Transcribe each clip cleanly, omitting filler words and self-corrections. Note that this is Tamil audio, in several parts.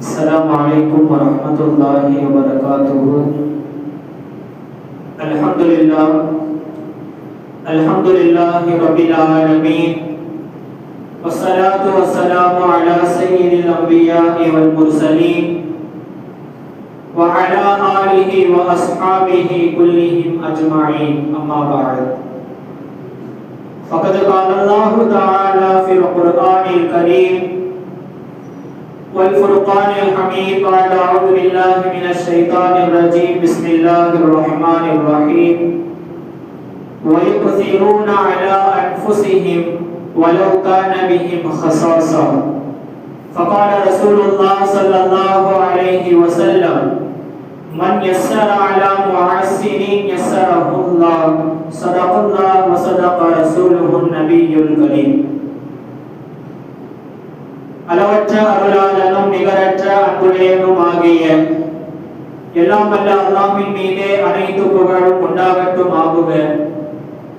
السلام عليكم ورحمة الله وبركاته. الحمد لله رب العالمين، والصلاة والسلام على سيد الأنبياء والمرسلين وعلى آله وأصحابه كلهم أجمعين، أما بعد. فقد قال الله تعالى في القرآن الكريم والفرقان الحميد بعد أعوذ بالله من الشيطان الرجيم بسم الله الرحمن الرحيم ويؤثرون على أنفسهم ولو كان بهم خصاصة. فقال رسول الله صلى الله عليه وسلم من يسر على معسر يسره الله. صدق الله وصدق رسوله النبي الكريم. அளவற்ற அருளாளனும் நிகரற்ற அன்புடையனும் ஆகிய எல்லாம் வல்ல அல்லாஹ்வின் மீதே அனைத்து புகழும் உண்டாகட்டும் ஆகுக.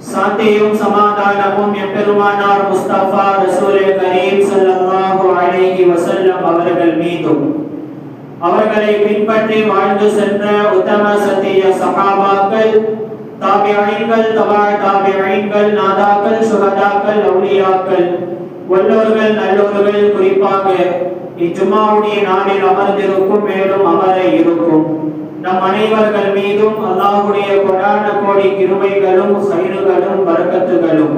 சாந்தியும் சமாதானமும் எம்பெருமானார் முஸ்தபா ரசூலே கரீம் ஸல்லல்லாஹு அலைஹி வஸல்லம் அவர்கள் மீதும் அவர்களை பின்பற்றி வாழ்ந்து சென்ற உத்தம சத்திய சஹாபாக்கள், தாபிஈன்கள், தபா தாபிஈன்கள், நாதாக்கள், சுஹதாக்கள், அவுலியாக்கள், வல்லோர்கள், நல்லோர்கள், குறிப்பாக இஜுமாவுடைய நாளில் அமர்ந்திருக்கும் மேலும் அமர இருக்கும் நம் அனைவர்கள் மீதும் அல்லாஹ்வுடைய கொடான கோடி கிருபைகளும் சைறுகளும் பரக்கத்துகளும்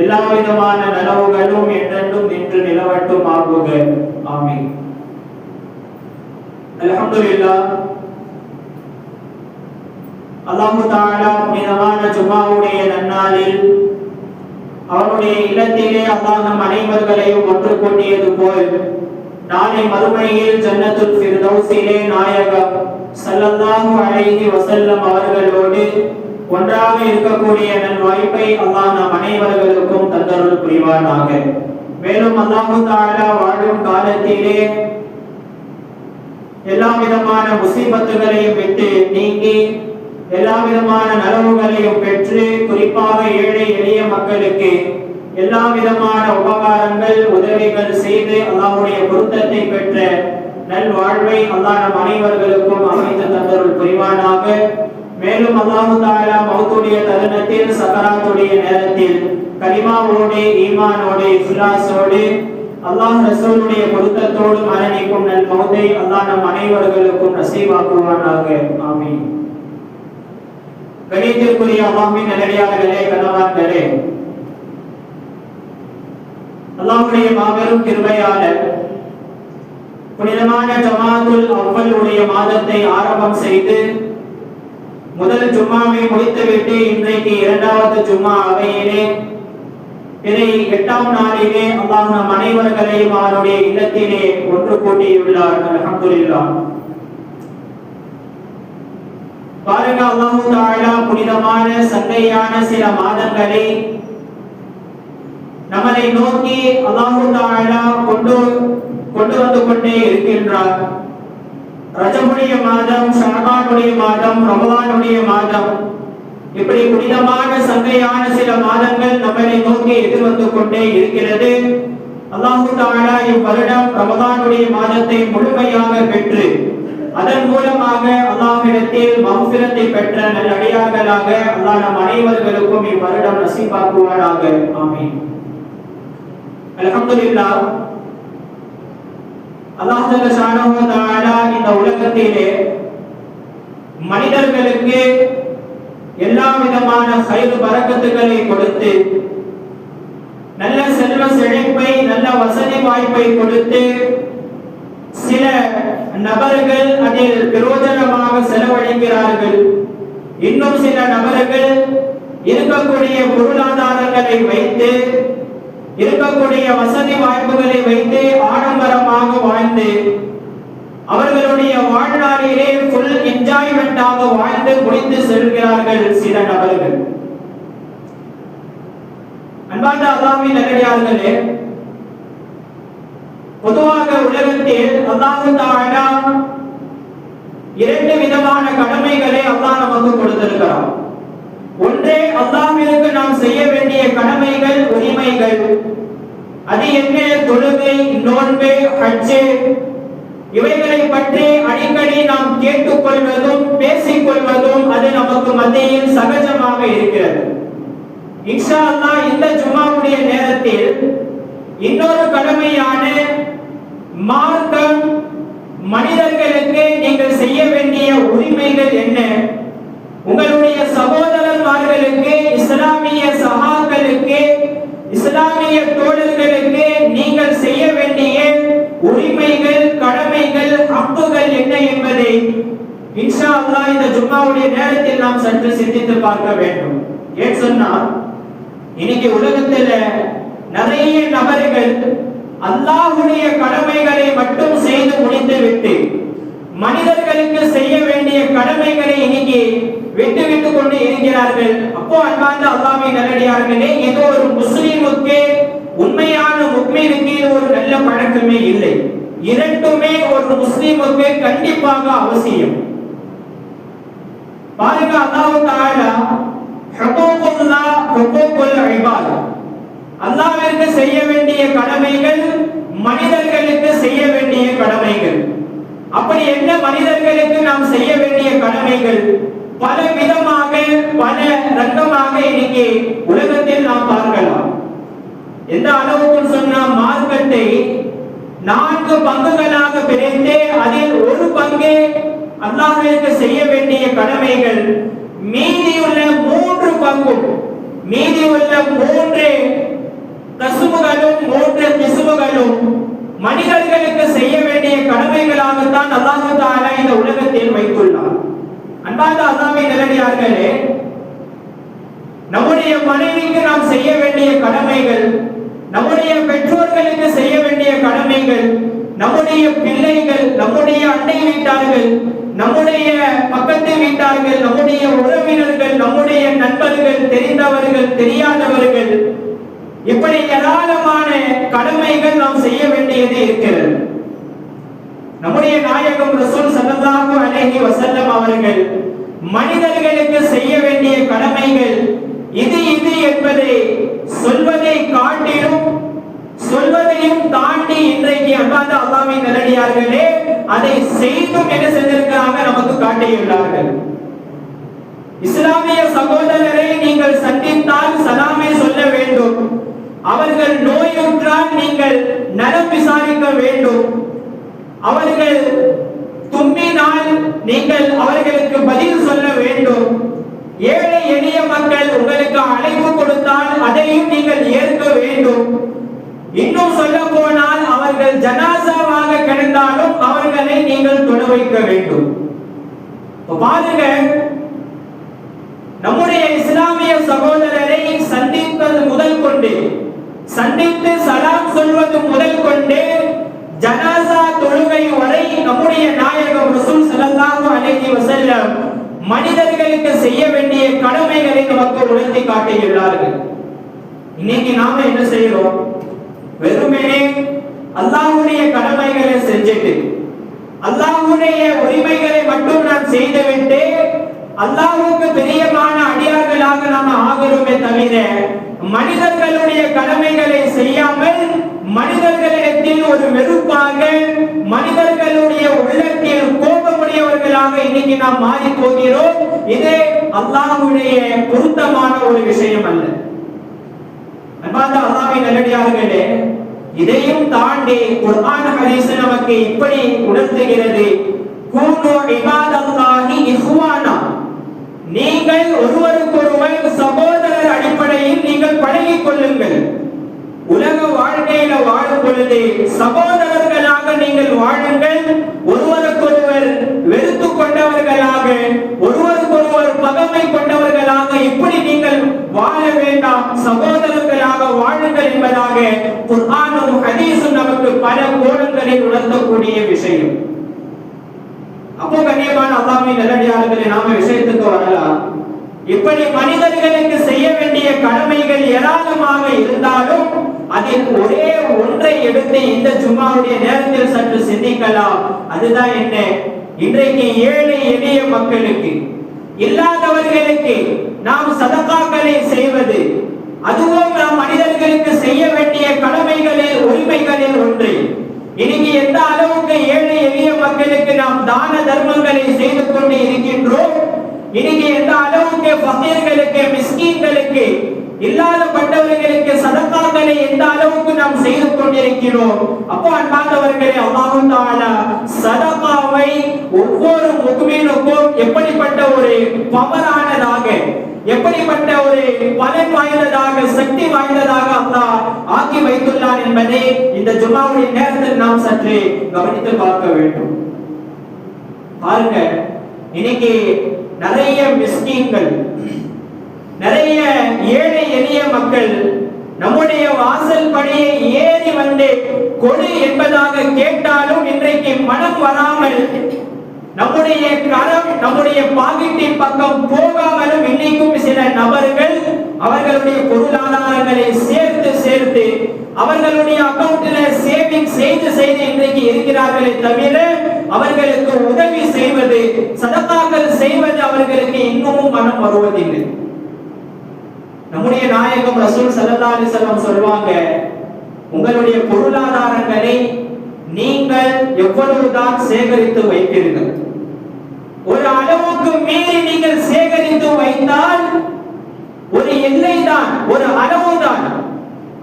எல்லா விதமான நலவுகளும் என்றென்றும் நின்று நிலவட்டும் ஆகுக. ஆமீன். அல்ஹம்துலில்லாஹ். அல்லாஹ் தஆலா புனிதமான ஜுமாவுடைய நன்னாளில் அவருடைய இல்லத்திலே அல்லாஹ் நம் அனைவர்களையும் ஒன்று கூட்டியது போல் நாளை மறுமையில் ஜன்னத்துல் ஃபிர்தௌஸிலே நாயகம் ஸல்லல்லாஹு அலைஹி வஸல்லம் அவர்களோடு ஒன்றாக இருக்கக்கூடிய நல் வாய்ப்பை அல்லாஹ் நம் அனைவர்களுக்கும் தந்தருள் புரிவானாக. மேலும் அல்லாஹ் தஆலா வாழும் காலத்திலே எல்லா விதமான முசீபத்துகளையும் விட்டு நீங்கி எல்லா விதமான நலவுகளையும் பெற்று குறிப்பாக ஏழை எளிய மக்களுக்கு எல்லா விதமான உபகாரங்கள் உதவிகள் செய்து அல்லாஹ்வுடைய பொருத்தத்தை பெற்ற நல் வாழ்வை அல்லாஹ் நம் அனைவர்களுக்கும் அமைத்து தந்தருள் புரிவானாக. மேலும் அல்லாஹ் தஆலா மௌத்துடைய தருணத்தில் சக்கராத்துடைய நேரத்தில் கலிமாவோடு ஈமானோடு இக்லாஸோடு அல்லாஹ் ரசூலுடைய பொருத்தத்தோடு மரணிக்கும் நல் மௌத்தை அல்லாஹ் நம் அனைவர்களுக்கும் நசீபாக்குவானாக. ஆமீன். கணித்திற்குரிய அல்லாஹ்வின் நல்லடியார்களே, கனவான்களே, அல்லாஹ்வுடைய மாபெரும் கிருபையால் புனிதமான ஜமாத்துல் அவ்வலுடைய மாதத்தை ஆரம்பம் செய்து முதல் ஜும்மாவை முடித்துவிட்டு இன்றைக்கு இரண்டாவது ஜும்மா அவையிலே இதை 8ஆம் நாளிலே அல்லாஹ் நம் அனைவர்களையும் அவருடைய இல்லத்திலே ஒன்று கூட்டியுள்ளார். அல்ஹம்துலில்லாஹ். பாருங்க, அல்லாஹ் தஆலா புனிதமான சங்கையான சில மாதங்களை நம்மை நோக்கி அல்லாஹ் தஆலா கொண்டு வந்து கொண்டே இருக்கின்றார். ரஜபுடைய மாதம், ஷஅபானுடைய மாதம், ரமலானுடைய மாதம், இப்படி புனிதமான சங்கையான சில மாதங்கள் நம்மை நோக்கி எதிர்வந்து கொண்டே இருக்கிறது. அல்லாஹ் தஆலா இவ்வருடம் ரமலானுடைய மாதத்தை முழுமையாக பெற்று அதன் மூலமாக அல்லாஹ்விடத்தில் மஃபிரத்தை பெற்ற நல்லடியார்களாக அல்லாஹ் நம் அனைவர்களுக்கும் இவ்வருடம் நசீபாக்குவானாக. ஆமீன். அல்ஹம்துலில்லாஹ். அல்லாஹ் ஜல்லஷானஹு வ தஆலா இந்த உலகத்திலே மனிதர்களுக்கு எல்லா விதமான கைர் பரக்கத்துகளை கொடுத்து நல்ல செல்வ செழிப்பை, நல்ல வசதி வாய்ப்பை கொடுத்து சில நபர்கள் அதில் பிரயோஜனமாக செலவழிக்கிறார்கள். இன்னும் சில நபர்கள் இருக்கக்கூடிய பொருளாதாரங்களை வைத்து, இருக்கக்கூடிய வசதி வாய்ப்புகளை வைத்து ஆடம்பரமாக வாழ்ந்து அவர்களுடைய வாழ்நாளிலே ஃபுல் என்ஜாய்மெண்டாக வாழ்ந்து முடித்து செல்கிறார்கள் சில நபர்கள். அன்பார்ந்த அல்லாஹ்வின் நல்லடியார்களே, பொதுவாக உலகத்தில் அல்லாஹ் தஆலா இரண்டு விதமான கடமைகளை அல்லாஹ் நமக்கு கொடுத்திருக்கிறார். ஒன்றே அல்லாஹ்விற்கு நாம் செய்ய வேண்டிய கடமைகள், உரிமைகள். அது என்ன? தொழுகை, நோன்பு, ஹஜ், இவைகளை பற்றி அடிக்கடி நாம் கேட்டுக்கொள்வதும் பேசிக் கொள்வதும் அது நமக்கு மத்தியில் சகஜமாக இருக்கிறது. இன்ஷா அல்லாஹ் இந்த ஜும்மாவுடைய நேரத்தில் இன்னொரு கடமையான மார்க்கம், மனிதர்களுக்கு நீங்கள் செய்ய வேண்டிய உரிமைகள் என்ன, உங்களுடைய சகோதரர்களுக்கு, இஸ்லாமிய சகாக்களுக்கு, இஸ்லாமிய தோழர்களுக்கு நீங்கள் செய்ய வேண்டிய உரிமைகள், கடமைகள், ஹக்குகள் என்ன என்பதை இன்ஷா அல்லாஹ் இந்த ஜும்மாவுடைய நேரத்தில் நாம் சற்று சிந்தித்து பார்க்க வேண்டும். ஏன் சொன்னால் இன்னைக்கு உலகத்தில் நிறைய நபர்கள் அல்லாஹ்வுடைய கடமைகளை மட்டும் செய்து முடித்துவிட்டு மனிதர்களுக்கு செய்ய வேண்டிய கடமைகளை இன்னைக்கு விட்டு கொண்டு இருக்கிறார்கள். அப்போ அன்பார்ந்த அல்லாஹ்வின் நல்லடியார்களே, ஏதோ ஒரு முஸ்லிமுக்கு, உண்மையான முஃமினுக்கு ஒரு நல்ல பழக்கமே இல்லை. இரண்டுமே ஒரு முஸ்லிமுக்கு கண்டிப்பாக அவசியம். பாருங்க, அல்லாஹ் தஆலா ஹுகூகுல்லாஹ், ஹுகூகுல் இபாத், அல்லாஹ்விற்கு செய்ய வேண்டிய கடமைகள், மனிதர்களுக்கு செய்ய வேண்டிய கடமைகள். அப்படி என்ன மனிதர்களுக்கு நாம் செய்ய வேண்டிய கடமைகள் பல விதமாக, பல ரங்கமாக இன்னைக்கு உலகத்தில் நாம் பார்க்கலாம். எந்த அளவுக்கு சொன்னா, மார்க்கத்தை 4 பங்குகளாக பிரித்து அதில் ஒரு பங்கு அல்லாஹ்விற்கு செய்ய வேண்டிய கடமைகள், மீதியுள்ள 3 பங்கும், மீதியுள்ள 3 கசுபுகளும் 3 கிசுபுகளும் மனிதர்களுக்கு செய்ய வேண்டிய கடமைகளாகத்தான் அல்லாஹ் தஆலா இந்த உலகத்தில் வைத்துள்ளார். அன்பார்ந்த அல்லாஹ்வின் நல்லடியார்களே, நம்முடைய மனைவிக்கு நாம் செய்ய வேண்டிய கடமைகள், நம்முடைய பெற்றோர்களுக்கு செய்ய வேண்டிய கடமைகள், நம்முடைய பிள்ளைகள், நம்முடைய அண்டை வீட்டார்கள், நம்முடைய பக்கத்து வீட்டார்கள், நம்முடைய உறவினர்கள், நம்முடைய நண்பர்கள், தெரிந்தவர்கள், தெரியாதவர்கள், இப்படி ஏராளமான கடமைகள் நாம் செய்ய வேண்டியது இருக்கிறது. நம்முடைய நாயகம் ரசூல் ஸல்லல்லாஹு அலைஹி வஸல்லம் அவர்கள் மனிதர்களுக்கு செய்ய வேண்டிய கடமைகள் இது என்பதை சொல்வதை காட்டிலும், சொல்வதையும் தாண்டி இன்றைக்கு அன்பார்ந்த அல்லாஹ்வின் நல்லடியார்களே, அதை செய்தும் என்ன செஞ்சிருக்கிறாங்க, நமக்கு காட்டியுள்ளார்கள். இஸ்லாமிய சகோதரரை நீங்கள் சந்தித்தால் சலாமை சொல்ல வேண்டும். அவர்கள் நோயுற்றால் நீங்கள் நலம் விசாரிக்க வேண்டும். அவர்கள் தும்பினால் நீங்கள் அவர்களுக்கு பதில் சொல்ல வேண்டும். ஏழை எளிய மக்கள் உங்களுக்கு அழைப்பு கொடுத்தால் அதையும் நீங்கள் ஏற்க வேண்டும். இன்னும் சொல்ல போனால் அவர்கள் ஜனாசாவாக கிடந்தாலும் அவர்களை நீங்கள் தொட வைக்க வேண்டும். பாருங்க, நம்முடைய இஸ்லாமிய சகோதரரை சந்திப்பது முதல் கொண்டு, சந்தித்து சலாம் சொல்வது முதல் கொண்டு, ஜனாசா தொழுகை வரை நம்முடைய நாயகம் ரசூல் ஸல்லல்லாஹு அலைஹி வஸல்லம் மனிதர்களுக்கு செய்ய வேண்டிய கடமைகளை நமக்கு உணர்த்தி காட்டியுள்ளார்கள். இன்னைக்கு நாம என்ன செய்யறோம்? வெறுமனே அல்லாஹ்வுடைய கடமைகளை செஞ்சுட்டு, அல்லாஹ்வுடைய உரிமைகளை மட்டும் நாம் செய்துவிட்டு அல்லாஹ்வுக்கு பிரியமான அடியார்களாக நாம் ஆகிறோமே தவிர, மனிதர்களுடைய கடமைகளை செய்யாமல் மனிதர்களிடத்தில் ஒரு வெறுப்பாக, மனிதர்களுடைய உள்ளத்தில் கோபமுடையவர்களாக இன்னைக்கு நாம் மாறி போகிறோம். இது அல்லாஹ்வுடைய பொருத்தமான ஒரு விஷயம் அல்ல. அன்பார்ந்த அல்லாஹ்வின் நல்லடியார்களே, இதையும் தாண்டி குர்ஆன் ஹதீஸ் நமக்கு இப்படி உணர்த்துகிறது, கூனு இபாதல்லாஹி இஹ்வானா, நீங்கள் ஒருவருக்கொருவர் சகோதரர் அடிப்படையில் நீங்கள் பழகிக் கொள்ளுங்கள். உலக வாழ்க்கையில வாழும் பொழுது சகோதரர்களாக நீங்கள் வாழுங்கள். ஒருவருக்கொருவர் வெறுத்து கொண்டவர்களாக, ஒருவருக்கொருவர் பகைமை கொண்டவர்களாக இப்படி நீங்கள் வாழ வேண்டாம். சகோதரர்களாக வாழுங்கள் என்பதாக குர்ஆனும் ஹதீஸும் நமக்கு பல கோணங்களில் உணர்த்தக்கூடிய விஷயம். அப்போ கண்ணியமான அல்லாஹ்வின் நல்லடியார்களே, நாம விஷயத்துக்கு வரலாம். இப்படி மனிதர்களுக்கு செய்ய வேண்டிய கடமைகள் ஏராளமாக இருந்தாலும் அதில் ஒரே ஒன்றை எடுத்து இந்த ஜும்மாவுடைய நேரத்தில் சற்று சிந்திக்கலாம். அதுதான் என்ன? இன்றைக்கு ஏழை எளிய மக்களுக்கு, இல்லாதவர்களுக்கு நாம் சதகாக்களை செய்வது, அதுவும் நாம் மனிதர்களுக்கு செய்ய வேண்டிய கடமைகளில், உரிமைகளில் ஒன்று. இன்னைக்கு எந்த அளவுக்கு ஏழை எளிய மக்களுக்கு நாம் தான தர்மங்களை செய்து கொண்டு இருக்கின்றோம். இன்னைக்கு எந்த அளவுக்கு ஃபகீர்களுக்கு, மிஸ்கீன்களுக்கு, இல்லாதப்பட்டவர்களுக்கு சதகாக்களை எந்த அளவுக்கு நாம் செய்து கொண்டிருக்கிறோம். அப்போ அன்பார்ந்தவர்களே, அல்லாஹ் தஆலா சதகாவை ஒவ்வொரு முஃமினுக்கும் எப்படிப்பட்ட ஒரு பவரானதாக, எப்படிப்பட்ட ஒரு பலன் வாய்ந்ததாக, சக்தி வாய்ந்ததாக அல்லாஹ் ஆக்கி வைத்துள்ளார் என்பதை இந்த ஜும்மாவுடைய நேரத்தில் நாம் சற்று கவனித்து பார்க்க வேண்டும். பாருங்க, இன்னைக்கு நிறைய மிஸ்கீன்கள், நிறைய ஏழை எளிய மக்கள் நம்முடைய வாசல் படியை ஏறி வந்து கொடு என்பதாக கேட்டாலும் இன்றைக்கு மனம் வராமல், நம்முடைய கரம் நம்முடைய பாக்கெட்டின் பக்கம் போகாமலும் இன்னைக்கும் சில நபர்கள் அவர்களுடைய பொருளாதாரங்களை சேர்த்து சேர்த்து அவர்களுடைய அக்கவுண்ட்ல சேவிங் செய்து செய்து இன்றைக்கு இருக்கிறார்களே தவிர அவர்களுக்கு உதவி செய்வது, சதகாக்கள் செய்வது அவர்களுக்கு இன்னமும் மனம் வருவதில்லை. நம்முடைய நாயகம் ரசூல் ஸல்லல்லாஹு அலைஹி வஸல்லம் சொல்வாங்க, உங்களுடைய பொருளாதாரங்களை நீங்கள் எவ்வளவுதான் சேகரித்து வைப்பீர்கள், ஒரு அளவுக்கு மீறி நீங்கள் சேகரித்து வைத்தால் ஒரு எல்லை தான், ஒரு அளவுதான்.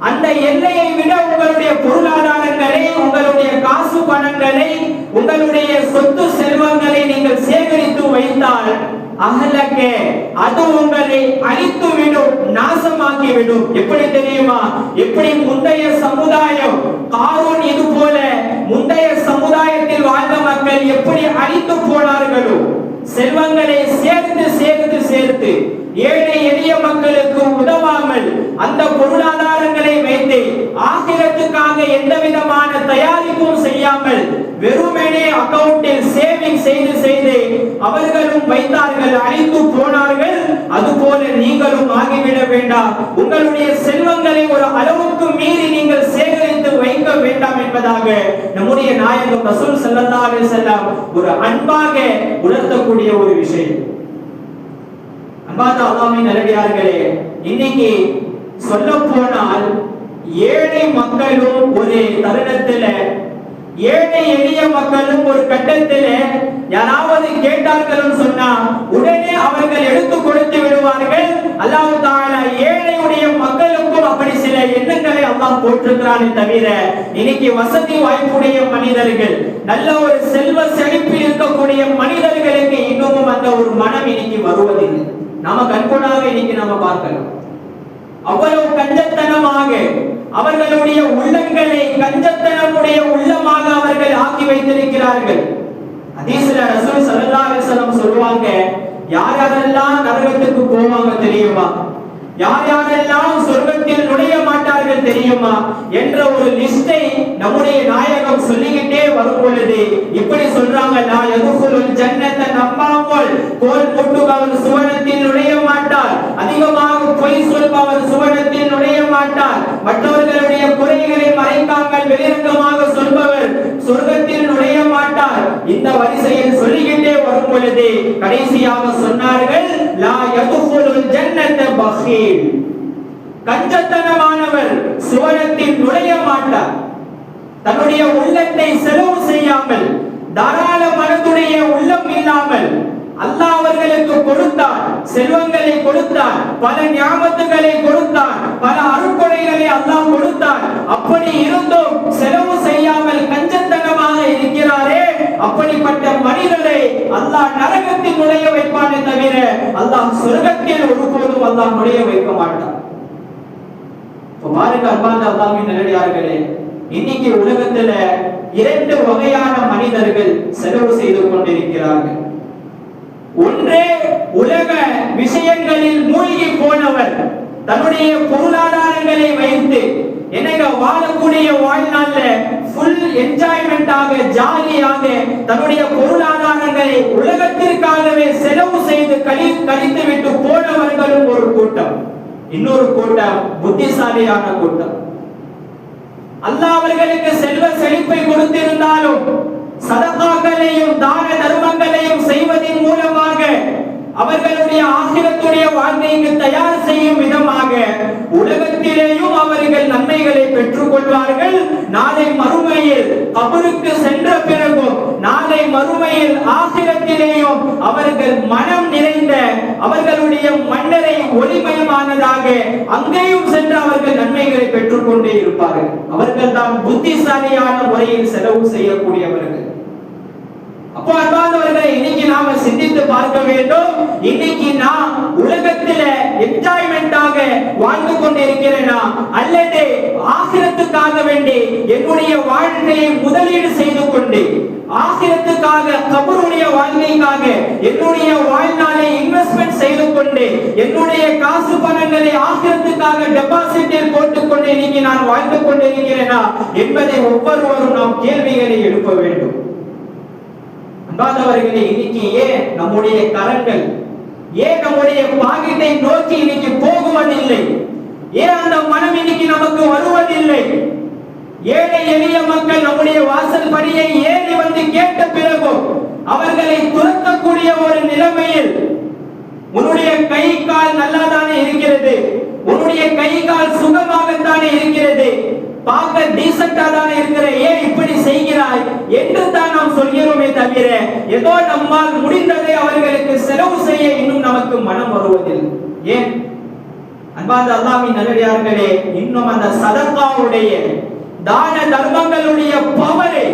அந்த எல்லையை விட உங்களுடைய பொருளாதாரங்களை, உங்களுடைய காசு பணங்களை, உங்களுடைய சொத்து செல்வங்களை நீங்கள் சேகரித்து வைத்தால் அஹ்லக அது உங்களை அழித்து விடும், நாசமாக்கி விடும். எப்படி தெரியுமா? எப்படி முந்தைய சமுதாயம் காரூன் இது போல முந்தைய சமுதாயத்தில் வாழ்ந்த மக்கள் எப்படி அழித்து போனார்களோ, செல்வங்களை சேர்த்து சேர்த்து சேர்த்து ஏழை எளிய மக்களுக்கு உதவாமல் அந்த பொருளாதாரங்களை வைத்து ஆகிரத்துக்காக எந்த விதமான தயாரிப்பும் செய்யாமல் வெறுமனே அக்கவுண்டில் சேவிங் செய்து செய்து அவர்களும் வைத்தார்கள், அழித்து போனார்கள். அதுபோல நீங்களும் ஆகிவிட வேண்டாம். உங்களுடைய செல்வங்களை ஒரு அளவுக்கு மீறி நீங்கள் சேகரித்து வைக்க வேண்டாம் என்பதாக நம்முடைய நாயகம் ரசூல் ஸல்லல்லாஹு அலைஹி வஸல்லம் ஒரு அன்பாக உணர்த்தக்கூடிய ஒரு விஷயம். அன்பார்ந்த அல்லாஹ்வின் நல்லடியார்களே, இன்னைக்கு சொல்ல போனால் ஏழை மக்களும் ஒரு தருணத்துல, ஏழை எளிய மக்களும் ஒரு கட்டத்துல யாராவது கேட்டார்கள் சொன்னா உடனே அவர்கள் எடுத்து கொடுத்து விடுவார்கள். அல்லாஹ் தஆலா ஏழையுடைய மக்களுக்கும் அப்படி சில எண்ணங்களை அல்லாஹ் போட்டிருக்கிறானே தவிர இன்னைக்கு வசதி வாய்ப்புடைய மனிதர்கள், நல்ல ஒரு செல்வ செழிப்பில் இருக்கக்கூடிய மனிதர்களுக்கு இன்னமும் அந்த ஒரு மனம் இன்னைக்கு வருவதில்லை. நாம கண்கூடாக இன்னைக்கு நாம பார்க்கலாம். அவ்வளவு கஞ்சத்தனமாக அவர்களுடைய உள்ளங்களை கஞ்சத்தனமுடைய உள்ளமாக அவர்கள் ஆக்கி வைத்திருக்கிறார்கள். ஹதீஸ்ல ரசூல் ஸல்லல்லாஹு அலைஹி வஸல்லம் சொல்வாங்க, யார் யாரெல்லாம் நரகத்துக்கு போவாங்க தெரியுமா, யார் யாரெல்லாம் சொர்க்கத்தில் நுழைய மாட்டார்கள் தெரியுமா என்ற ஒரு லிஸ்டை நம்முடைய நாயகம் சொல்லிக்கிட்டே வரும் பொழுது இப்படி சொல்றாங்க, லா யதுகுலுல் ஜன்னத நம்மாமல் கோல் போட்டுபவர் சுவனத்தில் நுழைய மாட்டார், அதிகமாக பொய் சொல்பவர் சுவனத்தில் நுழைய மாட்டார், மற்றவர்களுடைய குறைகளை மறைக்காமல் வெளிரங்கமாக சொல்பவர் சொர்க்கத்தில் நுழைய மாட்டார். இந்த வரிசையில் சொல்லிக்கிட்டே வரும் பொழுது கடைசியாக சொன்னார்கள், லா யதுகுலுல் ஜன்னத பகீல், கஞ்சத்தனமானவர் சுவனத்தில் நுழைய மாட்டார். தன்னுடைய உள்ளத்தை செலவு செய்யாமல், தாராள மனதுடைய உள்ளம் இல்லாமல் அல்லாஹ் அவர்களுக்கு கொடுத்தான், செல்வங்களை கொடுத்தான், பல ஞாபகங்களை கொடுத்தான், பல அருட்கொடைகளை அல்லாஹ் கொடுத்தான். அப்படி இருந்தும் செலவு செய்யாமல் கஞ்சத்தனமாக இருக்கிறாரே, அப்படிப்பட்ட மனிதரை அல்லாஹ் நரகத்தில் நுழைய வைப்பானே தவிர அல்லாஹ் சொர்க்கத்தில் ஒருபோதும் அல்லாஹ் நுழைய வைக்க மாட்டான். பாருங்க அன்பார்ந்த அல்லாஹ்வின் நல்லடியார்களே, இன்னைக்கு உலகத்துல இரண்டு வகையான மனிதர்கள் செலவு செய்து கொண்டிருக்கிறார்கள். ஒன்றே உலக விஷயங்களில் மூழ்கி போனவர், தன்னுடைய பொருளாதாரங்களை வைத்து என்னங்க வாழக்கூடிய வாழ்நாள்ல ஃபுல் என்ஜாய்மெண்டாக, ஜாலியாக தன்னுடைய பொருளாதாரங்களை உலகத்திற்காகவே செலவு செய்து கழித்து விட்டு போனவர்களும் ஒரு கூட்டம். இன்னொரு கூட்டம் புத்திசாலியான கூட்டம். அல்லாஹ் அவர்களுக்கு செல்வ செழிப்பை கொடுத்திருந்தாலும் சதகாக்களையும் தான தர்மங்களையும் செய்வதன் மூலமாக அவர்களுடைய ஆகிரத்துடைய வாழ்க்கைக்கு தயார் செய்யும் விதமாக உலகத்திலேயும் அவர்கள் நன்மைகளை பெற்றுக் கொள்வார்கள். நாளை மறுமையில் கபருக்கு சென்ற பிறகும் நாளை மறுமையில் ஆகிரத்திலேயும் அவர்கள் மனம் நிறைந்த அவர்களுடைய மன்னரை ஒளிமயமானதாக அங்கேயும் சென்று அவர்கள் நன்மைகளை பெற்றுக் கொண்டே இருப்பார்கள். அவர்கள் தான் புத்திசாலியான முறையில் செலவு செய்யக்கூடியவர்கள். அப்போ அன்பானவர்களை, இன்னைக்கு நாம சிந்தித்து பார்க்க வேண்டும். இன்னைக்கு நான் உலகத்தில என்ஜாய்மெண்டாக வாழ்ந்து கொண்டிருக்கிறேனா அல்லது ஆகிரத்துக்காக வேண்டி என்னுடைய வாழ்க்கையை முதலீடு செய்து கொண்டு ஆகிரத்துக்காக கபருடைய வாழ்க்கைக்காக என்னுடைய வாழ்நாளை இன்வெஸ்ட்மெண்ட் செய்து கொண்டு என்னுடைய காசு பணங்களை ஆகிரத்துக்காக டெபாசிட்டில் போட்டுக்கொண்டு இன்னைக்கு நான் வாழ்ந்து கொண்டிருக்கிறேனா என்பதை ஒவ்வொருவரும் நாம் கேள்விகளை எழுப்ப வேண்டும். அன்பானவர்களே, இன்னைக்கு ஏன் நம்முடைய கரங்கள் ஏன் நம்முடைய பாக்கெட்டை நோக்கி இன்னைக்கு போகுவதில்லை? ஏன் அந்த மனம் இன்னைக்கு நமக்கு வருவதில்லை? ஏழை எளிய மக்கள் நம்முடைய வாசல் படியை ஏறி வந்து கேட்ட பிறகும் அவர்களை துரத்தக்கூடிய ஒரு நிலைமையில் உன்னுடைய கை கால் நல்லாதானே இருக்கிறது, உன்னுடைய கை கால் சுகமாகத்தானே இருக்கிறது, பார்க்க டீசென்ட்டா தானே இருக்கிற, ஏன் இப்படி செய்கிறாய் என்று தான் நாம் சொல்கிறோமே தவிர ஏதோ நம்மால் முடிந்ததை அவர்களுக்கு செலவு செய்ய இன்னும் நமக்கு மனம் வருவதில்லை. ஏன்? அன்பார்ந்த அல்லாஹ்வின் நல்லடியார்களே, இன்னும் அந்த சதகாவுடைய தான தர்மங்களுடைய பவரை,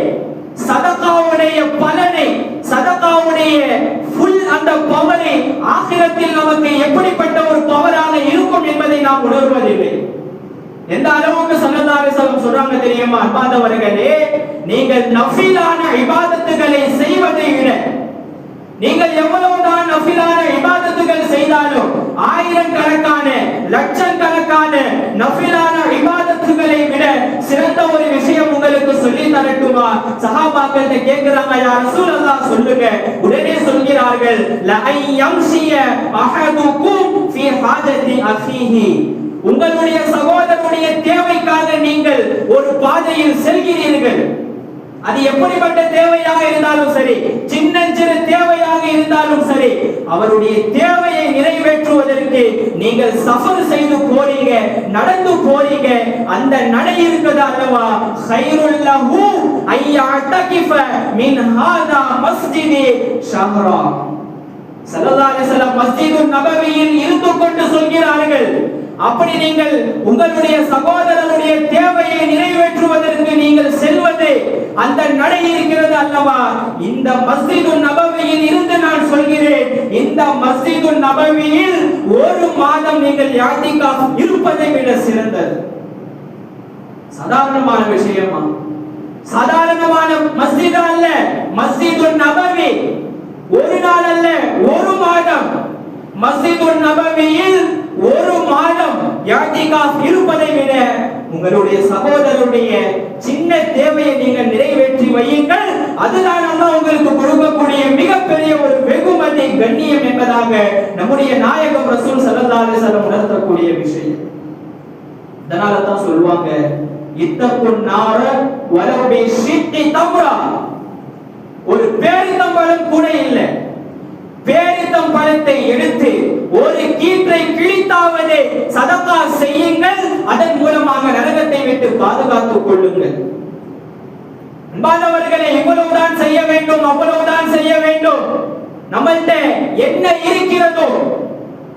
சதகாவுடைய பலனை, சதகாவுடைய ஃபுல் அந்த பவரை ஆகிரத்தில் நமக்கு எப்படிப்பட்ட ஒரு பவராக இருக்கும் என்பதை நாம் உணர்வதில்லை. எந்த அளவுக்கு ஸல்லல்லாஹு அலைஹி வஸல்லம் சொல்றாங்க தெரியுமா? அன்பார்ந்தவர்களே, நீங்கள் நஃபிலான இபாதத்துகளை செய்வதை விட நீங்கள் எவ்வளவுதான் நஃபிலான இபாதத்துகள் செய்தாலும் ஆயிரக்கணக்கான லட்சக்கணக்கான நஃபிலான இபாதத்துகளை விட சிறந்த ஒரு விஷயம் உங்களுக்கு சொல்லி தரட்டுமா? சஹாபாக்கள் கேக்குறாங்க, யா ரசூலல்லாஹ் சொல்லுங்க. உடனே சொல்கிறார்கள், லா யம்ஷிய அஹதுகும் ஃபீ ஹாஜதி அஃபீஹி. உங்களுடைய சகோதரனுடைய தேவைக்காக நீங்கள் ஒரு பாதையில் செல்கிறீர்கள். அது எப்படிப்பட்ட தேவையாக இருந்தாலும் சரி, சின்ன சிறு தேவையாக இருந்தாலும் சரி, அவருடைய தேவையை நிறைவேற்றுவதற்கு நீங்கள் சஃபர் செய்து போறீங்க, நடந்து போறீங்க. அந்த நடை இருக்குது அல்லவா, கைருல் லஹு ஐயஅதகிஃப மின் ஹாதா மஸ்ஜிதி ஷஹரா. ஸல்லல்லாஹு அலைஹி வஸல்லம் மஸ்ஜிதுன் நபவியில் இருந்து கொண்டு சொல்கிறார்கள், அப்படி நீங்கள் உங்களுடைய சகோதரனுடைய தேவையை நிறைவேற்றுவதற்கு நீங்கள் செல்வது அந்த நடை இருக்கிறது அல்லவா, இந்த மஸ்ஜிதுன் நபவியில் இருந்து நான் சொல்கிறேன், இந்த மஸ்ஜிதுன் நபவியில் ஒரு மாதம் நீங்கள் இஅ்திகாஃப் இருப்பதை விட சிறந்தது. சாதாரணமான விஷயமா? சாதாரணமான மஸ்ஜித் அல்ல, மஸ்ஜிதுன் நபவி. ஒரு நாள் அல்ல, ஒரு மாதம் மஸ்ஜிதுன் நபவியில் ஒரு மாதம் இஅ்திகாஃப் இருப்பதை விட உங்களுடைய சகோதரருடைய சின்ன தேவையை நீங்கள் நிறைவேற்றி வையுங்கள். அதுதான் அல்லாஹ் உங்களுக்கு கொடுக்கக்கூடிய மிகப்பெரிய ஒரு வெகுமதி, கண்ணியம் என்பதாக நம்முடைய நாயகம் ரசூல் ஸல்லல்லாஹு அலைஹி வஸல்லம் உணர்த்தக்கூடிய விஷயம். அதனால தான் சொல்வாங்க, இத்தகுன் நார வலவ் பி ஷித்தி தம்ரா. ஒரு பேரித்தம்பழம் கூட இல்லை, பேரித்தம் பழத்தை எடுத்து ஒரு கீற்றை கிழித்தாவது சதகா செய்யுங்கள், அதன் மூலமாக நரகத்தை விட்டு பாதுகாத்துக் கொள்ளுங்கள். அன்பானவர்களே, இவ்வளவுதான் செய்ய வேண்டும், அவ்வளவுதான் செய்ய வேண்டும். நம்மள்ட்ட என்ன இருக்கிறதோ,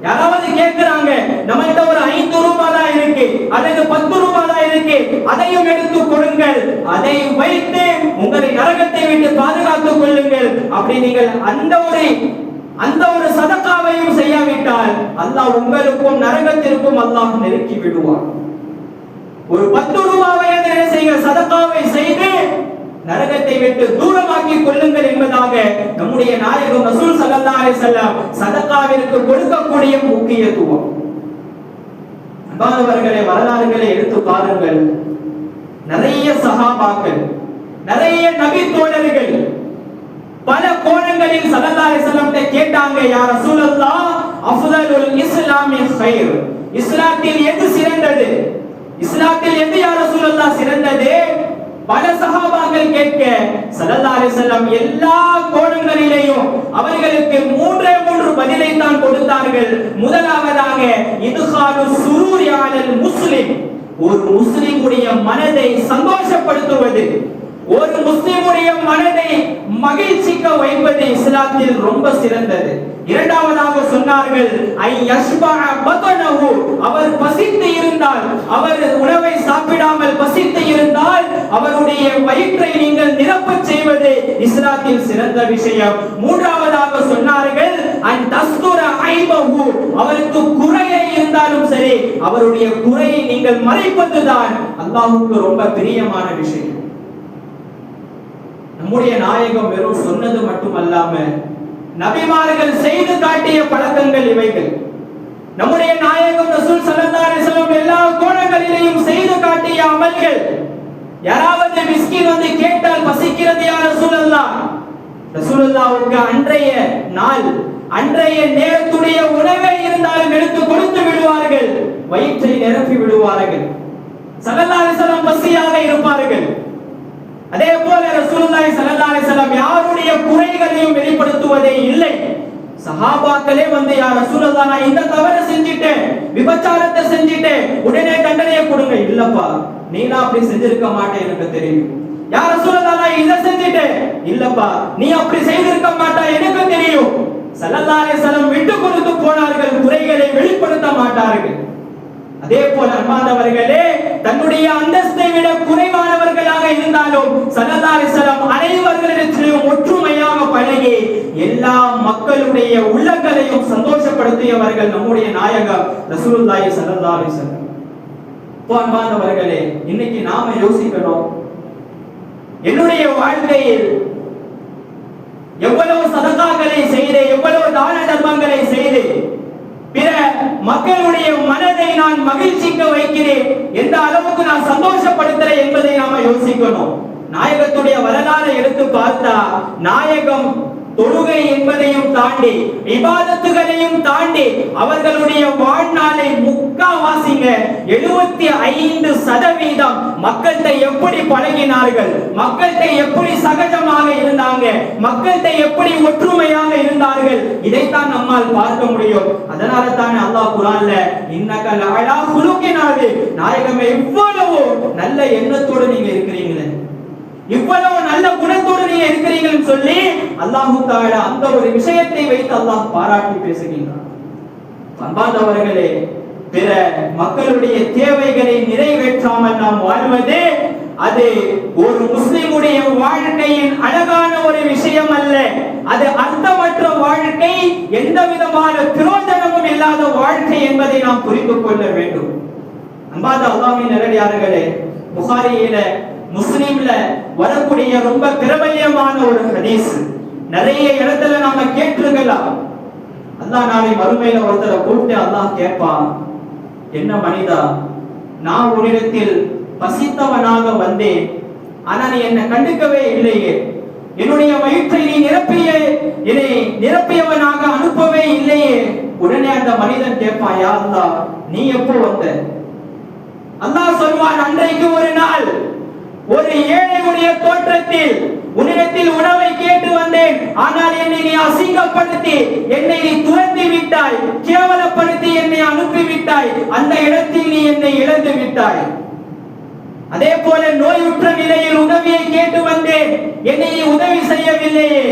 யாராவது கேட்கிறாங்க, நம்மள்ட்ட ஒரு 5 ரூபாய் தான் இருக்கு அல்லது 10 ரூபாய் தான் இருக்கு, அதையும் எடுத்து கொடுங்கள், அதை வைத்து உங்களை நரகத்தை விட்டு பாதுகாத்துக் கொள்ளுங்கள். அப்படி நீங்கள் அந்த ஒரு சதகாவையும் செய்யாவிட்டால் அல்லாஹ் உங்களுக்கும் நரகத்திற்கும் அல்லாஹ் நெருக்கி விடுவார். ஒரு 10 ரூபாயை என்ன செய்ய, சதகாவை செய்து நரகத்தை விட்டு தூரமாக்கி கொள்ளுங்கள் என்பதாக நம்முடைய நாயகம் ரசூல் ஸல்லல்லாஹு அலைஹி வஸல்லம் சதகாவிற்கு கொடுக்கக்கூடிய முக்கியத்துவம். அன்பானவர்களே, வரலாறுகளை எடுத்து பாருங்கள். நிறைய சஹாபாக்கள், நிறைய நபி தோழர்கள் பல கோணங்களில் ஸல்லல்லாஹு அலைஹி வஸல்லம் கேட்டாங்க, யா ரசூலல்லாஹ் அஃதலுல் இஸ்லாமி கைர். இஸ்லாத்தில் எது சிறந்தது? இஸ்லாத்தில் எது யா ரசூலல்லாஹ் சிறந்தது? பல சஹாபாக்கள் கேட்க ஸல்லல்லாஹு அலைஹி வஸல்லம் எல்லா கோணங்களிலேயும் அவர்களுக்கு மூன்றே பதிலை தான் கொடுத்தார்கள். முதலாவதாக இத்காலு சுரூரி அலல் முஸ்லிம், ஒரு முஸ்லிமுடைய மனதை சந்தோஷப்படுத்துவது, ஒரு முஸ்லிமுடைய மனதை மகிழ்ச்சிக்க வைப்பது இஸ்லாத்தில் ரொம்ப சிறந்தது. இரண்டாவதாக சொன்னார்கள் ஐ யஷ்பா பதனஹு, அவர் பசித்து இருந்தால், அவர் உணவை சாப்பிடாமல் பசித்து இருந்தால் அவருடைய வயிற்றை நீங்கள் நிரப்பச் செய்வது இஸ்லாத்தில் சிறந்த விஷயம். மூன்றாவதாக சொன்னார்கள் அன் தஸ்துர ஐபஹு, அவருக்கு குறையை இருந்தாலும் சரி அவருடைய குறையை நீங்கள் மறைப்பதுதான் அல்லாஹ்வுக்கு ரொம்ப பிரியமான விஷயம். நம்முடைய நாயகம் வெறும் சொன்னது மட்டுமல்லாம நபிமார்கள் செய்து காட்டிய பழக்கங்கள் இவைகள். நம்முடைய நாயகம் ரசூல் ஸல்லல்லாஹு அலைஹி வஸல்லம் எல்லா கோணங்களிலேயும் செய்து காட்டிய அமல்கள். யாராவது மிஸ்கின் வந்து கேட்டால் பசிக்கிறது யா ரசூலல்லாஹ், ரசூலுல்லாஹ்வுக்கு அன்றைய நாள் அன்றைய நேரத்துடைய உணவை இருந்தாலும் எடுத்து கொடுத்து விடுவார்கள், வயிற்றை நிரப்பி விடுவார்கள். ஸல்லல்லாஹு அலைஹி வஸல்லம் பசியாக இருப்பார்கள். அதே போல ரசூலுல்லாஹி ஸல்லல்லாஹு அலைஹி வஸல்லம் யாருடைய குறைகளையும் வெளிப்படுத்துவதே இல்லை. சஹாபாக்களே வந்து யா ரசூலுல்லாஹ் நான் இந்த தவறு செஞ்சிட்டேன், விபச்சாரத்தை செஞ்சிட்டேன், உடனே தண்டனையை கொடுங்க. இல்லப்பா நீனா அப்படி செஞ்சிருக்க மாட்டே எனக்கு தெரியும். யா ரசூலுல்லாஹ் நான் இத செஞ்சிட்டேன், இல்லப்பா நீ அப்படி செய்திருக்க மாட்டா எனக்கு தெரியும். ஸல்லல்லாஹு அலைஹி வஸல்லம் விட்டு கொடுத்து போனார்கள், குறைகளை வெளிப்படுத்த மாட்டார்கள். அதே போல அன்பானவர்களே, தன்னுடைய அந்தஸ்தை விட குறைவானவர்களாக இருந்தாலும் ஸல்லல்லாஹு அலைஹி வஸல்லம் அனைவர்களிடத்திலும் ஒற்றுமையாக பழகி எல்லா மக்களுடைய உள்ளங்களையும் சந்தோஷப்படுத்தியவர்கள் நம்முடைய நாயகம் ரசூலுல்லாஹி ஸல்லல்லாஹு அலைஹி வஸல்லம். அன்பானவர்களே, இன்னைக்கு நாம யோசிக்கணும், என்னுடைய வாழ்க்கையில் எவ்வளவு சதகாக்களை செய்து, எவ்வளவு தான தர்மங்களை செய்து பிற மக்களுடைய மனதை நான் மகிழ்ச்சிக்க வைக்கிறேன், எந்த அளவுக்கு நான் சந்தோஷப்படுத்துறேன் என்பதை நாம யோசிக்கணும். நாயகத்துடைய வரலாறை எடுத்து பார்த்தா நாயகம் தொழுகை என்பதையும் தாண்டி இபாதத்துகளையும் தாண்டி அவர்களுடைய வாழ்நாளை முக்காவாசிங்க 75% மக்கள்கிட்ட எப்படி பழகினார்கள், மக்கள்கிட்ட எப்படி சகஜமாக இருந்தாங்க, மக்கள்கிட்ட எப்படி ஒற்றுமையாக இருந்தார்கள், இதைத்தான் நம்மால் பார்க்க முடியும். அதனால தான் அல்லாஹ் குர்ஆன்ல இன்னக லஅலா குலுகின் அதீம், நாயகமே இவ்வளவு நல்ல எண்ணத்தோடு நீங்க இருக்கிறீங்களே, இவ்வளவு நல்ல குணத்தோடு நீங்க இருக்கிறீங்கன்னு சொல்லி அல்லாஹ் தஆலா அந்த ஒரு விஷயத்தை வைத்து அல்லாஹ் பாராட்டி பேசுகின்றான். அன்பானவர்களே, பிற மக்களுடைய தேவைகளை நிறைவேற்றாமல் நாம் வாழ்வது அது ஒரு முஸ்லிமுடைய வாழ்க்கையின் அழகான ஒரு விஷயம் அல்ல. அது அர்த்தமற்ற வாழ்க்கை, எந்த விதமான பிரயோஜனமும் இல்லாத வாழ்க்கை என்பதை நாம் புரிந்து கொள்ள வேண்டும். அன்பான அல்லாஹ்வின் நல்லடியார்களே, புகாரியில முஸ்லிம்ல வரக்கூடிய ரொம்ப பிரபல்யமான ஒரு ஹதீஸ், நிறைய இடத்துல நாம கேட்டிருக்கலாம். அல்லாஹ் நாளை மறுமையில ஒருத்தரை கூப்பிட்டு அல்லாஹ் கேட்பான், என்ன மனிதா, நான் உன்னிடத்தில் பசித்தவனாக வந்தேன், ஆனா நீ என்னை கண்டுக்கவே இல்லையே, என்னுடைய வயிற்றை நீ என்னை நிரப்பியவனாக அனுப்பவே இல்லையே. உடனே அந்த மனிதன் கேட்பான், யா அல்லாஹ் நீ எப்போ வந்த? அல்லாஹ் சொல்வான், அன்றைக்கு ஒரு நாள் ஒரு ஏழையுடைய தோற்றத்தில் உன்னிடத்தில் உணவை கேட்டு வந்தேன், ஆனால் என்னை நீ அசிங்கப்படுத்தி என்னை நீ துரத்தி விட்டாய், கேவலப்படுத்தி என்னை அனுப்பி விட்டாய், அந்த இடத்தில் நீ என்னை இழந்து விட்டாய். அதே போல நோயுற்ற நிலையில் உதவியை கேட்டு வந்தேன், என்னை நீ உதவி செய்யவில்லையே.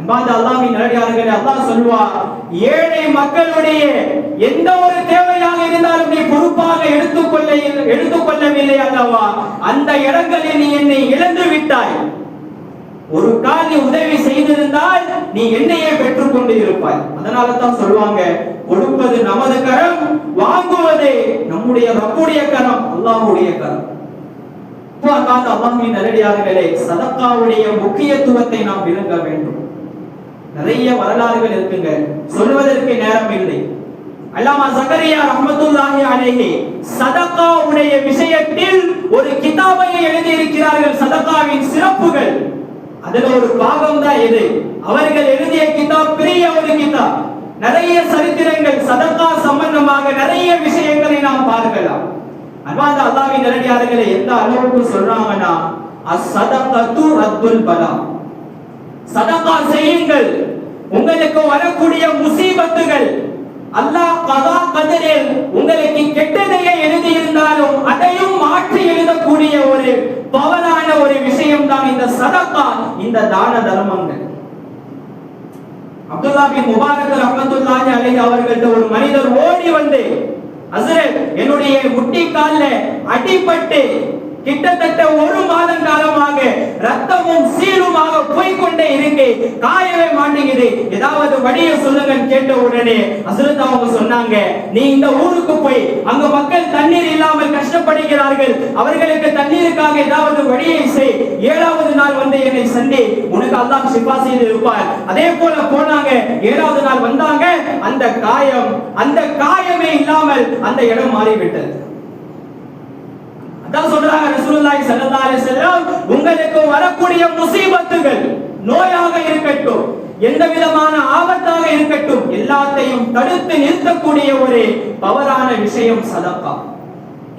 அன்பான அல்லாஹ்வின் நல்லடியார்களே, அல்லாஹ் சொல்வார், ஏழை மக்களுடைய எந்த ஒரு தேவையாக இருந்தாலும் நீ பொறுப்பாக எடுத்துக்கொள்ளவில்லை அல்லவா, அந்த இடங்களில் நீ என்னை இழந்து விட்டாய். ஒரு கால் நீ உதவி செய்திருந்தால் நீ என்னையே பெற்றுக் கொண்டு இருப்பாய். அதனால தான் சொல்வாங்க, கொடுப்பது நமது கரம், வாங்குவது நம்முடைய ரப்புடைய கரம், அல்லாஹ்வுடைய கரம். அல்லாஹ்வின் நல்லடியார்களே, சதக்காவுடைய முக்கியத்துவத்தை நாம் விளங்க வேண்டும். நிறைய வரலாறுகள் இருக்குங்க, சொல்வதற்கு நேரம் இல்லை. அல்லாமா ஜக்கரியா ரஹ்மத்துல்லாஹி அலைஹி சதகாவுடைய விஷயத்தில் ஒரு கிதாபை எழுதி இருக்கிறார்கள், சதகாவின் சிறப்புகள். அதுல ஒரு பாகம் தான் இது. அவர்கள் எழுதிய கிதாப் பெரிய ஒரு கிதாப். நிறைய சரித்திரங்கள் சதகா சம்பந்தமாக நிறைய விஷயங்களை நாம் பார்க்கலாம். அன்பார்ந்த அல்லாஹ்வின் நல்லடியார்களே, எந்த அளவுக்கு சொல்றாங்கன்னா அஸ்ஸதகத்து ரத்துல் பலா, சதகா செய்யுங்கள், உங்களுக்கு வரக்கூடிய முசீபத்துகள் அல்லாஹ் கதா கதரில் உங்களுக்கு கெட்டதையே எழுதி இருந்தாலும் அதையும் மாற்றி எழுதக்கூடிய ஒரு பவரான ஒரு விஷயம் தான் இந்த சதகா, இந்த தான தர்மங்கள். அப்துல்லா பின் முபாரக் ரஹ்மத்துல்லாஹி அலைஹி அவர்கள்ட்ட ஒரு மனிதர் ஓடி வந்து, ஹஸ்ரத், என்னுடைய முட்டி கால்ல அடிபட்டு கிட்டத்தட்ட 1 மாதம் காலமாக ரத்தமும் சீலுமாக போய்கொண்டே இருக்கு, காயவே மாட்டேங்குது, ஏதாவது வழியை சொல்லுங்க கேட்ட உடனே ஹஸ்ரத் அவங்க சொன்னாங்க, நீ இந்த ஊருக்கு போய் அங்க மக்கள் தண்ணீர் இல்லாமல் கஷ்டப்படுகிறார்கள், அவர்களுக்கு தண்ணீருக்காக ஏதாவது வழியை செய், 7வது நாள் வந்து என்னை சந்தி, உனக்கு அல்லாஹ் ஷிஃபா செய்து இருப்பார். அதே போல போனாங்க, 7வது நாள் வந்தாங்க, அந்த காயமே இல்லாமல் அந்த இடம் மாறிவிட்டது. அதான் சொல்றாங்க ரசூலுல்லாஹி ஸல்லல்லாஹு அலைஹி வஸல்லம், உங்களுக்கு வரக்கூடிய முசீபத்துகள் நோயாக இருக்கட்டும், எந்த விதமான ஆபத்தாக இருக்கட்டும், எல்லாத்தையும் தடுத்து நிறுத்தக்கூடிய ஒரு பவரான விஷயம் சதகா.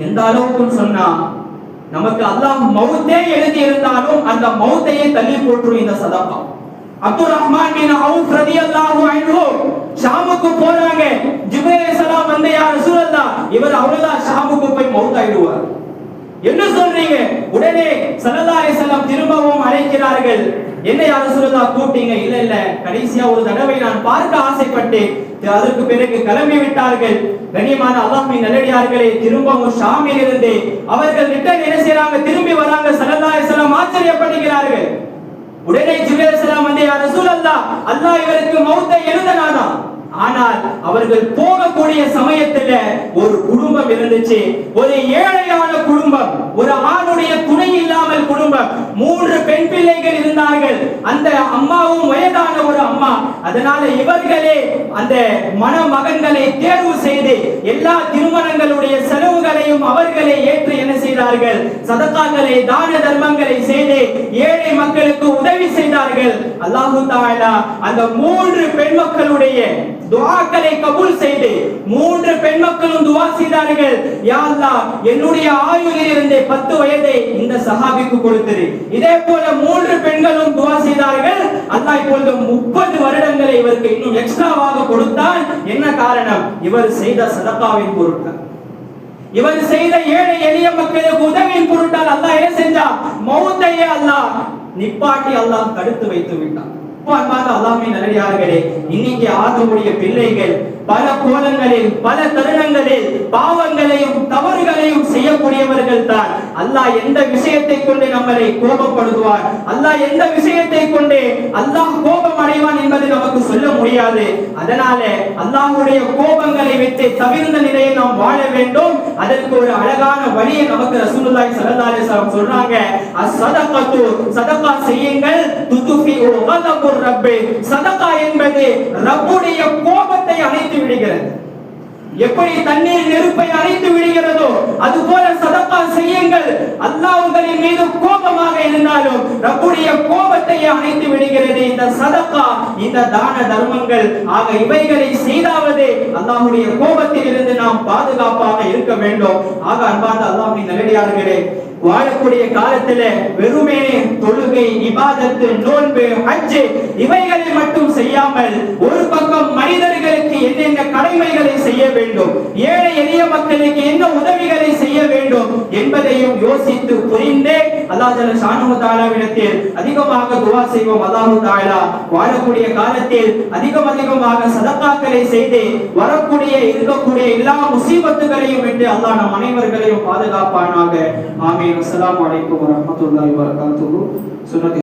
எந்த அளவுக்கு சொன்னா, நமக்கு அல்லாஹ் மௌத்தே எழுதி இருந்தாலும் அந்த மௌத்தையே தள்ளி போட்டுரும் இந்த சதகா. அப்துல் ரஹ்மான் பின் அவுஃப் ரலியல்லாஹு அன்ஹு ஷாமுக்கு போறாங்க, ஜிப்ரீல் அலைஹிஸ்ஸலாம் வந்து, யா ரசூலல்லாஹ், இவர் அவ்வளவுதான் ஷாமுக்கு போய் மௌத்தாயிடுவார். என்ன சொல்றீங்க? உடனே ஸல்லல்லாஹு அலைஹி வஸல்லம் திரும்பவும் அழைக்கிறார்கள். என்ன யா ரசூலல்லாஹ் கூப்பிட்டீங்க? இல்ல இல்ல, கடைசியா ஒரு தடவை நான் பார்க்க ஆசைப்பட்டேன். அதற்கு பிறகு கிளம்பி விட்டார்கள். கண்ணியமான அல்லாஹ்வின் நல்லடியார்களே, திரும்பவும் ஷாமில் இருந்து அவர்கள் ரிட்டர்ன் என்ன செய்றாங்க? திரும்பி வராங்க. ஸல்லல்லாஹு அலைஹி வஸல்லம் ஆச்சரியப்படுகிறார்கள். உடனே ஜிப்ரீல் அலைஹிஸ்ஸலாம் வந்து, யா ரசூலல்லாஹ், அல்லாஹ் இவருக்கு மௌத்தை எழுதினானா? ஆனால் அவர்கள் போகக்கூடிய சமயத்துல ஒரு குடும்பம் இருந்துச்சு, ஒரு ஏழையான குடும்பம், ஒரு ஆணுடைய துணை இல்லாமல் குடும்பம், 3 பெண் பிள்ளைகள் இருந்தார்கள். அந்த அம்மாவும் வயதான ஒரு அம்மா. அதனால இவர்களே அந்த மணமகன்களை தேர்வு செய்து எல்லா திருமணங்களுடைய செலவுகளையும் அவர்களே ஏற்று என்ன செய்தார்கள்? சதகாக்களை, தான தர்மங்களை செய்து ஏழை மக்களுக்கு உதவி செய்தார்கள். அல்லாஹ் தஆலா அந்த 3 பெண் மக்களுடைய துஆக்களை கபூல் செய்து 3 பெண் மக்களும் துஆ செய்தார்கள், யா அல்லாஹ், என்னுடைய ஆயுளில் இருந்து 10 வயதை இந்த சஹாபிக்கு கொடுத்திரு. இதே போல 3 பெண்களும் துஆ செய்தார்கள், அல்லாஹ் இப்பொழுது 30 வருடங்களை இவருக்கு இன்னும் எக்ஸ்ட்ராவாக கொடுத்தால். என்ன காரணம்? இவர் செய்த சதகாவின் பொருட்டு, இவர் செய்த ஏழை எளிய மக்களுக்கு உதவியின் பொருட்டால் அல்லாஹ் என்ன செஞ்சான்? மௌத்தையே அல்லாஹ் நிப்பாட்டி அல்லாஹ் தடுத்து வைத்து விட்டான். அல்லாஹ்வின் நல்லடியார்களே, இன்னைக்கு ஆதமுடைய பிள்ளைகள் பல கோலங்களில், பல தருணங்களில் பாவங்களையும் தவறுகளையும் செய்யக்கூடியவர்கள் தான். அல்லாஹ் எந்த விஷயத்தை கொண்டு நம்மளை கோபப்படுத்துவார், அல்லாஹ் எந்த விஷயத்தை கொண்டு அல்லாஹ் கோபம் அடைவான் என்பது நமக்கு சொல்ல முடியாது. அதனால அல்லாஹ்வுடைய கோபங்களை விட்டு தவிர்ந்த நிலையில் நாம் வாழ வேண்டும். அதற்கு ஒரு அழகான வழியை நமக்கு ரசூலுல்லாஹி ஸல்லல்லாஹு அலைஹி வஸல்லம் சொல்றாங்க, அஸ்ஸதகத்து, சதகா செய்யுங்கள், துதுஃபிஉ கதபுர் ரப்பி, சதகா என்பது ரப்புடைய கோபத்தை அணைத்து விடுகிறது. எப்படி தண்ணீர் நெருப்பை அணைத்து விடுகிறதோ அதுபோல சதகா செய்யுங்கள். அல்லாஹ் உங்களின் மீது கோபமாக இருந்தாலும் ரப்புடைய கோபத்தை அணைத்து விடுகிறது இந்த சதகா, இந்த தான தர்மங்கள். ஆக இவைகளை செய்தாவது அல்லாஹ்வுடைய கோபத்தில் இருந்து நாம் பாதுகாப்பாக இருக்க வேண்டும். ஆக அன்பார்ந்த அல்லாஹ்வின் நல்லடியார்களே, வாழக்கூடிய காலத்துல வெறுமே தொழுகை, இபாதத்து, நோன்பு, ஹஜ் இவைகளை மட்டும் செய்யாமல் ஒரு பக்கம் மனிதர்களுக்கு என்னென்ன கடமைகளை செய்ய வேண்டும், ஏழை எளிய மக்களுக்கு என்ன உதவிகளை செய்ய வேண்டும் என்பதையும் யோசித்து புரிந்து அல்லாஹ் ஜல்ல ஷானுஹு தஆலாவிடத்தில் அதிகமாக துஆ செய்வோம். அல்லாஹ் தஆலா வாழக்கூடிய காலத்தில் அதிகமாக சதகாக்களை செய்து வரக்கூடிய இருக்கக்கூடிய எல்லா முசீபத்துகளையும் விட்டு அல்லாஹ் நம் அனைவர்களையும் பாதுகாப்பானாக. ஆமீன். அஸ்ஸலாமு அலைக்கும் வரஹ்மத்துல்லாஹி வபரகாத்துஹு.